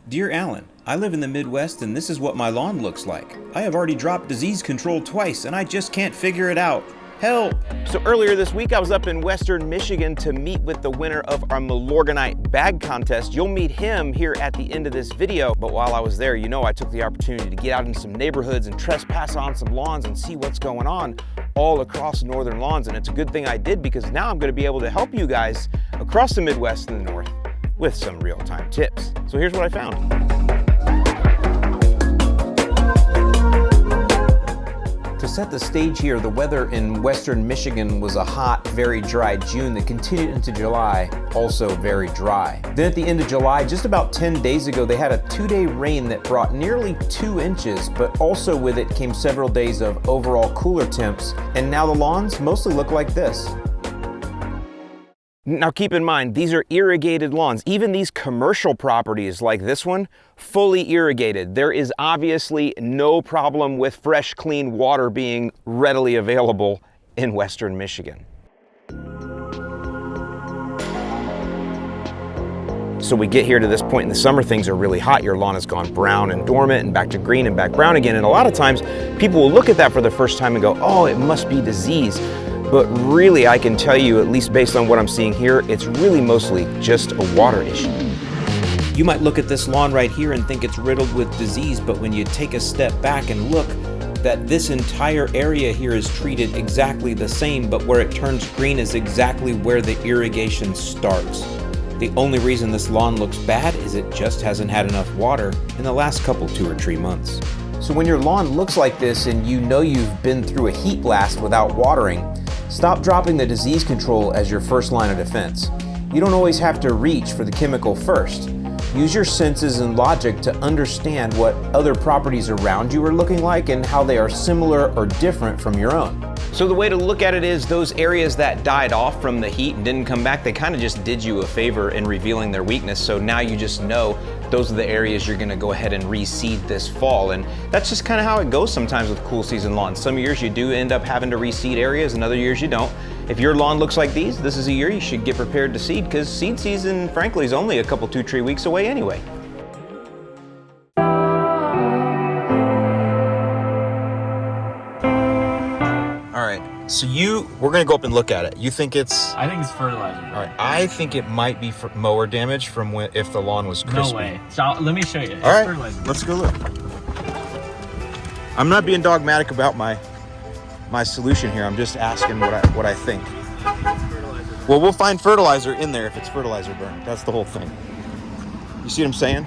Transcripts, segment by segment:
Dear Alan, I live in the Midwest and this is what my lawn looks like. I have already dropped disease control twice and I just can't figure it out. Help! So earlier this week, I was up in Western Michigan to meet with the winner of our Milorganite Bag contest. You'll meet him here at the end of this video. But while I was there, you know, I took the opportunity to get out in some neighborhoods and trespass on some lawns and see what's going on all across northern lawns. And it's a good thing I did, because now I'm going to be able to help you guys across the Midwest and the North with some real-time tips. So here's what I found. To set the stage here, the weather in Western Michigan was a hot, very dry June that continued into July, also very dry. Then at the end of July, just about 10 days ago, they had a 2-day rain that brought nearly 2 inches, but also with it came several days of overall cooler temps, and now the lawns mostly look like this. Now keep in mind, these are irrigated lawns. Even these commercial properties like this one, fully irrigated. There is obviously no problem with fresh, clean water being readily available in Western Michigan. So we get here to this point in the summer, things are really hot. Your lawn has gone brown and dormant and back to green and back brown again. And a lot of times people will look at that for the first time and go, oh, it must be disease. But really, I can tell you, at least based on what I'm seeing here, it's really mostly just a water issue. You might look at this lawn right here and think it's riddled with disease, but when you take a step back and look, that this entire area here is treated exactly the same, but where it turns green is exactly where the irrigation starts. The only reason this lawn looks bad is it just hasn't had enough water in the last couple 2 or 3 months. So when your lawn looks like this and you know you've been through a heat blast without watering, stop dropping the disease control as your first line of defense. You don't always have to reach for the chemical first. Use your senses and logic to understand what other properties around you are looking like and how they are similar or different from your own. So the way to look at it is those areas that died off from the heat and didn't come back, they kind of just did you a favor in revealing their weakness. So now you just know those are the areas you're gonna go ahead and reseed this fall. And that's just kind of how it goes sometimes with cool season lawns. Some years you do end up having to reseed areas and other years you don't. If your lawn looks like these, this is a year you should get prepared to seed, because seed season, frankly, is only a couple 2-3 weeks away anyway. So we're gonna go up and look at it. You think it's? I think it's fertilizer. All right, I think it might be for mower damage from if the lawn was crispy. No way. So let me show you. It's all right, fertilizer. let's go look. I'm not being dogmatic about my solution here. I'm just asking what I think. Well, we'll find fertilizer in there if it's fertilizer burn. That's the whole thing. You see what I'm saying?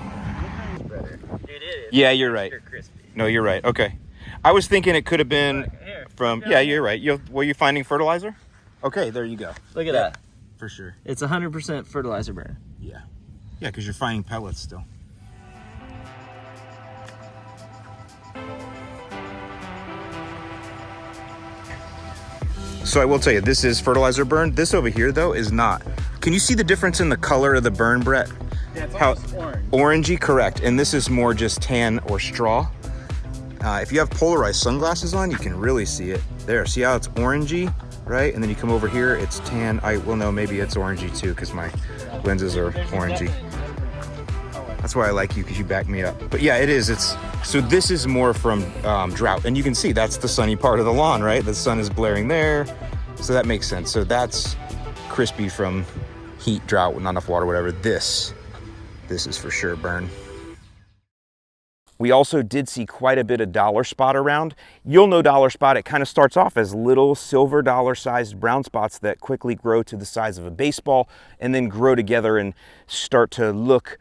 Brother. It is. Yeah, you're right. No, you're right. Okay. I was thinking it could have been from, yeah, you're right. Were you finding fertilizer? Okay, there you go. Look at that. For sure. It's 100% fertilizer burn. Yeah. Yeah, because you're finding pellets still. So I will tell you, this is fertilizer burn. This over here, though, is not. Can you see the difference in the color of the burn, Brett? Yeah, it's almost orange. Orangey, correct. And this is more just tan or straw. If you have polarized sunglasses on, you can really see it. There, see how it's orangey, right? And then you come over here, it's tan. Well, no, maybe it's orangey too, because my lenses are orangey. That's why I like you, because you back me up. But yeah, it is. So this is more from drought. And you can see that's the sunny part of the lawn, right? The sun is blaring there. So that makes sense. So that's crispy from heat, drought, not enough water, whatever. This is for sure burn. We also did see quite a bit of dollar spot around. You'll know dollar spot, it kind of starts off as little silver dollar sized brown spots that quickly grow to the size of a baseball and then grow together and start to look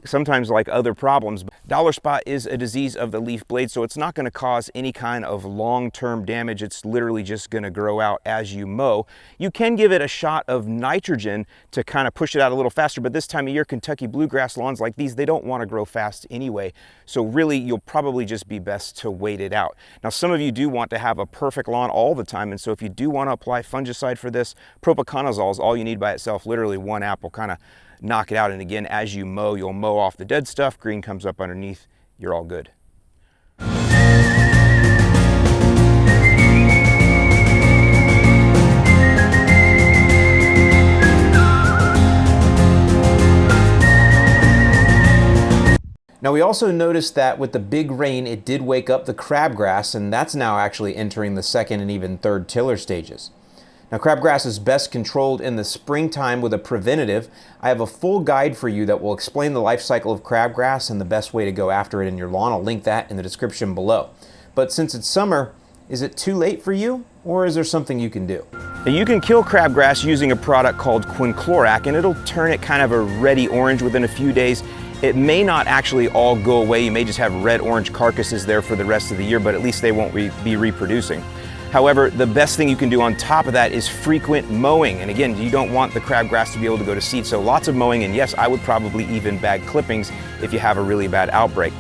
sometimes like other problems. Dollar spot is a disease of the leaf blade, so it's not going to cause any kind of long-term damage. It's literally just going to grow out as you mow. You can give it a shot of nitrogen to kind of push it out a little faster, but this time of year, Kentucky bluegrass lawns like these, they don't want to grow fast anyway. So really, you'll probably just be best to wait it out. Now, some of you do want to have a perfect lawn all the time, and so if you do want to apply fungicide for this, Propiconazole is all you need by itself. Literally one app will kind of knock it out. And again, as you mow, you'll mow off the dead stuff, green comes up underneath, you're all good. Now we also noticed that with the big rain, it did wake up the crabgrass, and that's now actually entering the second and even third tiller stages. Now crabgrass is best controlled in the springtime with a preventative. I have a full guide for you that will explain the life cycle of crabgrass and the best way to go after it in your lawn. I'll link that in the description below. But since it's summer, is it too late for you, or is there something you can do? You can kill crabgrass using a product called quinclorac, and it'll turn it kind of a reddy orange within a few days. It may not actually all go away. You may just have red-orange carcasses there for the rest of the year, but at least they won't be reproducing. However, the best thing you can do on top of that is frequent mowing. And again, you don't want the crabgrass to be able to go to seed, so lots of mowing, and yes, I would probably even bag clippings if you have a really bad outbreak.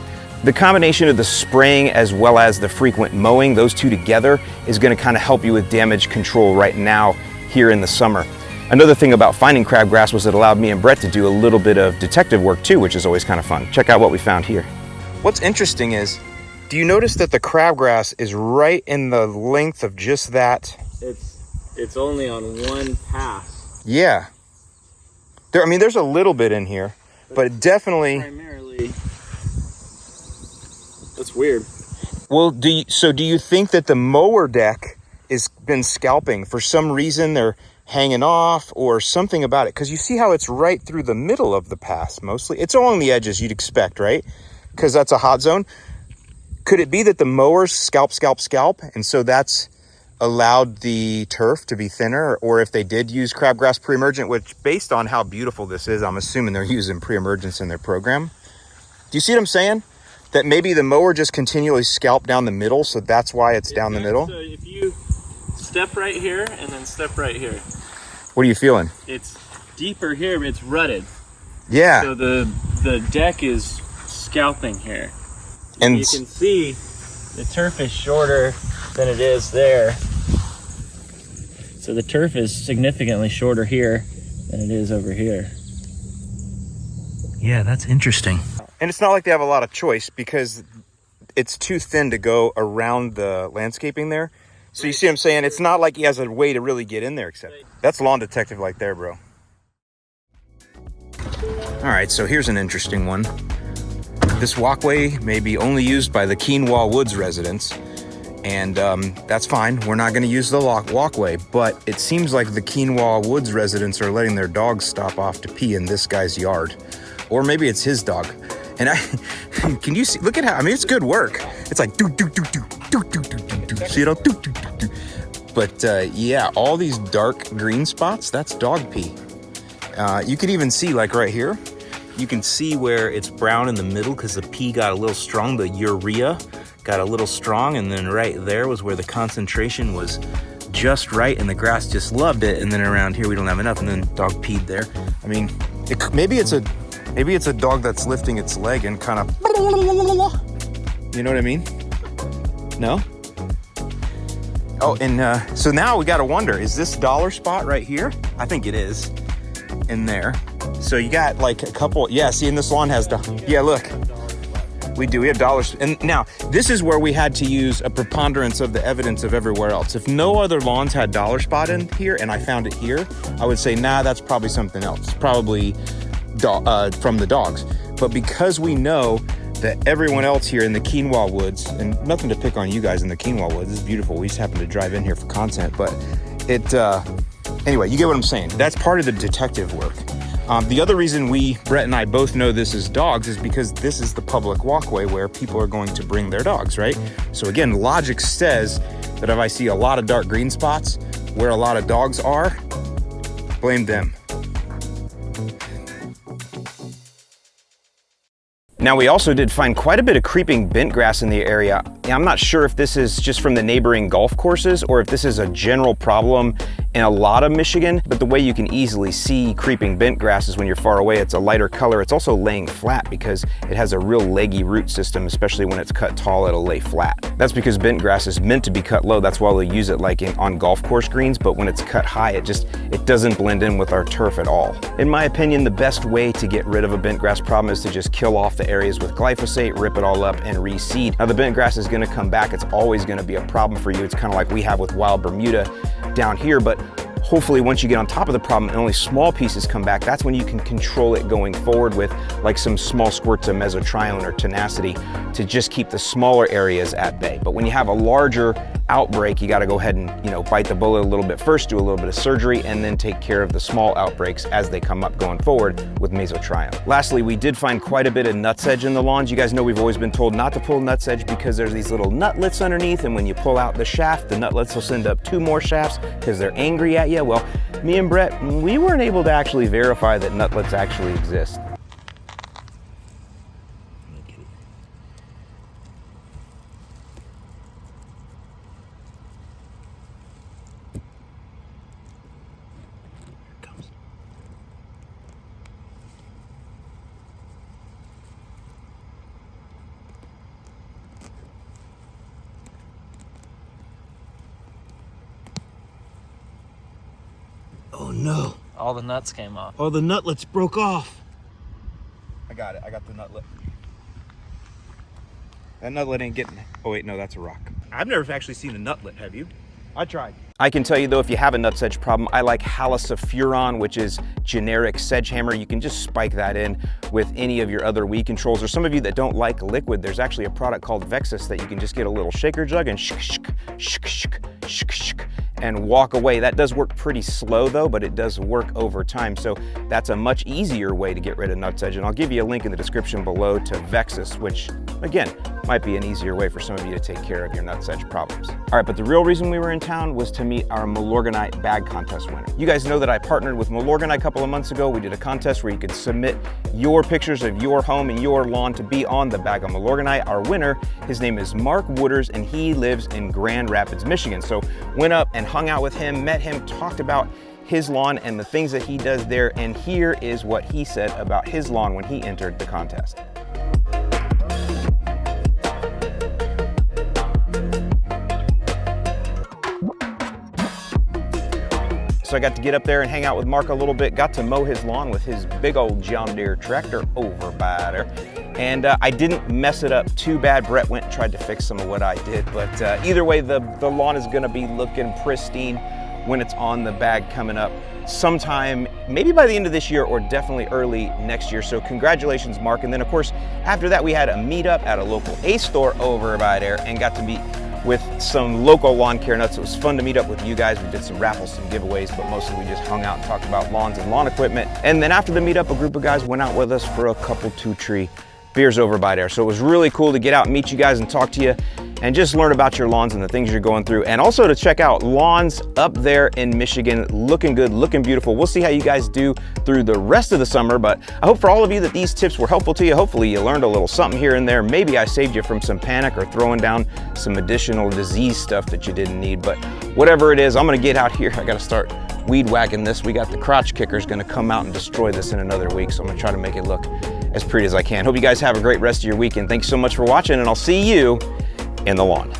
The combination of the spraying as well as the frequent mowing, those two together, is gonna kind of help you with damage control right now here in the summer. Another thing about finding crabgrass was it allowed me and Brett to do a little bit of detective work too, which is always kind of fun. Check out what we found here. What's interesting is, do you notice that the crabgrass is right in the length of just that? It's only on one pass. Yeah. I mean, there's a little bit in here, but it definitely... Primarily, that's weird. Well, do you think that the mower deck has been scalping? For some reason, they're hanging off or something about it? Because you see how it's right through the middle of the pass, mostly. It's along the edges, you'd expect, right? Because that's a hot zone. Could it be that the mowers scalp, and so that's allowed the turf to be thinner? Or if they did use crabgrass pre-emergent, which based on how beautiful this is, I'm assuming they're using pre-emergence in their program. Do you see what I'm saying? That maybe the mower just continually scalped down the middle, so that's why it's down the middle? So if you step right here and then step right here. What are you feeling? It's deeper here, but it's rutted. Yeah. So the deck is scalping here. And you can see the turf is shorter than it is there. So the turf is significantly shorter here than it is over here. yeah, that's interesting. And it's not like they have a lot of choice because it's too thin to go around the landscaping there. So you see what I'm saying? It's not like he has a way to really get in there except. That's lawn detective like there, bro. All right, so here's an interesting one. This walkway may be only used by the Quinoa Woods residents, and that's fine. We're not gonna use the walkway, but it seems like the Quinoa Woods residents are letting their dogs stop off to pee in this guy's yard. Or maybe it's his dog. And can you see, look at how, I mean, it's good work. It's like do, do, do, do, do, do, do, do, do. See it all, do, do, do, do. But yeah, all these dark green spots, that's dog pee. You could even see like right here, you can see where it's brown in the middle because the pee got a little strong, the urea got a little strong, and then right there was where the concentration was just right and the grass just loved it, and then around here we don't have enough, and then dog peed there. I mean, maybe it's a dog that's lifting its leg and kind of, you know what I mean? No? Oh, and so now we gotta wonder, is this dollar spot right here? I think it is, in there. So you got like a couple, yeah, see, and this lawn has, yeah, look. We have dollars. And now, this is where we had to use a preponderance of the evidence of everywhere else. If no other lawns had dollar spot in here, and I found it here, I would say, nah, that's probably something else. Probably from the dogs. But because we know that everyone else here in the Quinoa Woods, and nothing to pick on you guys in the Quinoa Woods, this is beautiful. We just happen to drive in here for content, but anyway, you get what I'm saying. That's part of the detective work. The other reason Brett and I both know this is dogs is because this is the public walkway where people are going to bring their dogs, right? So again, logic says that if I see a lot of dark green spots where a lot of dogs are, blame them. Now, we also did find quite a bit of creeping bentgrass in the area. I'm not sure if this is just from the neighboring golf courses or if this is a general problem in a lot of Michigan, but the way you can easily see creeping bentgrass is when you're far away, it's a lighter color. It's also laying flat because it has a real leggy root system, especially when it's cut tall, it'll lay flat. That's because bentgrass is meant to be cut low. That's why they'll use it like on golf course greens, but when it's cut high, it doesn't blend in with our turf at all. In my opinion, the best way to get rid of a bentgrass problem is to just kill off the areas with glyphosate, rip it all up, and reseed. Now, the bentgrass is gonna come back. It's always gonna be a problem for you. It's kind of like we have with wild Bermuda down here, but hopefully once you get on top of the problem and only small pieces come back, that's when you can control it going forward with like some small squirts of mesotrione or tenacity to just keep the smaller areas at bay. But when you have a larger outbreak, you got to go ahead and, you know, bite the bullet a little bit first, do a little bit of surgery, and then take care of the small outbreaks as they come up going forward with mesotrione. Lastly, we did find quite a bit of nutsedge in the lawns. You guys know we've always been told not to pull nutsedge because there's these little nutlets underneath, and when you pull out the shaft, the nutlets will send up 2 more shafts because they're angry at you. Well, me and Brett, we weren't able to actually verify that nutlets actually exist. Oh no. All the nuts came off. Oh, the nutlets broke off. I got it. I got the nutlet. That nutlet ain't getting it. Oh wait, no, that's a rock. I've never actually seen a nutlet, have you? I tried. I can tell you though, if you have a nutsedge problem, I like halosafuron, which is generic Sedgehammer. You can just spike that in with any of your other weed controls. Or some of you that don't like liquid, there's actually a product called Vexis that you can just get a little shaker jug and and walk away. That does work pretty slow though, but it does work over time. So that's a much easier way to get rid of nutsedge. And I'll give you a link in the description below to Vexis, which again, might be an easier way for some of you to take care of your nutsedge problems. All right, but the real reason we were in town was to meet our Milorganite Bag contest winner. You guys know that I partnered with Milorganite a couple of months ago. We did a contest where you could submit your pictures of your home and your lawn to be on the bag of Milorganite. Our winner, his name is Mark Wooders, and he lives in Grand Rapids, Michigan. So went up and hung out with him, met him, talked about his lawn and the things that he does there. And here is what he said about his lawn when he entered the contest. So I got to get up there and hang out with Mark a little bit, got to mow his lawn with his big old John Deere tractor over by there. And I didn't mess it up too bad. Brett went and tried to fix some of what I did. But either way, the lawn is gonna be looking pristine when it's on the bag coming up sometime, maybe by the end of this year or definitely early next year. So congratulations, Mark. And then of course, after that, we had a meetup at a local Ace store over by there and got to meet with some local lawn care nuts. It was fun to meet up with you guys. We did some raffles, some giveaways, but mostly we just hung out and talked about lawns and lawn equipment. And then after the meetup, a group of guys went out with us for a couple 2-tree beers over by there. So it was really cool to get out and meet you guys and talk to you and just learn about your lawns and the things you're going through. And also to check out lawns up there in Michigan, looking good, looking beautiful. We'll see how you guys do through the rest of the summer, but I hope for all of you that these tips were helpful to you. Hopefully you learned a little something here and there. Maybe I saved you from some panic or throwing down some additional disease stuff that you didn't need, but whatever it is, I'm gonna get out here. I gotta start weed whacking this. We got the crotch kickers gonna come out and destroy this in another week, so I'm gonna try to make it look as pretty as I can. Hope you guys have a great rest of your weekend. Thanks so much for watching, and I'll see you in the lawn.